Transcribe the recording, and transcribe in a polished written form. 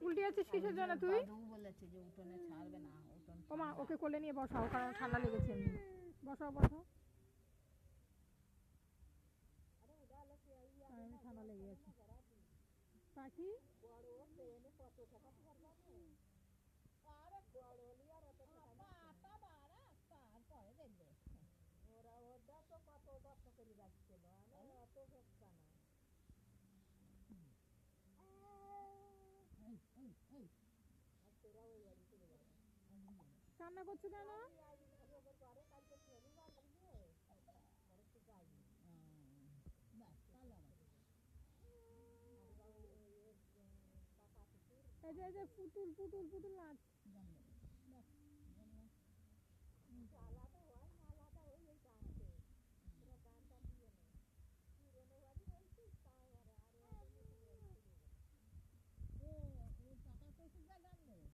উল্টে আছিস কিসের জন্য তুই? দাদু বলেছে যে উঠোনে ছাড়বে না, উঠোন ওমা ওকে কোলে নিয়ে বসাও, কারণ ঠান্ডা লেগেছে এমনি। বসাও বসাও, ঠান্ডা লেগে গেছে। পাখি কান্না করছো কেন? এই যে পুতুল পুতুল পুতুল নাচ।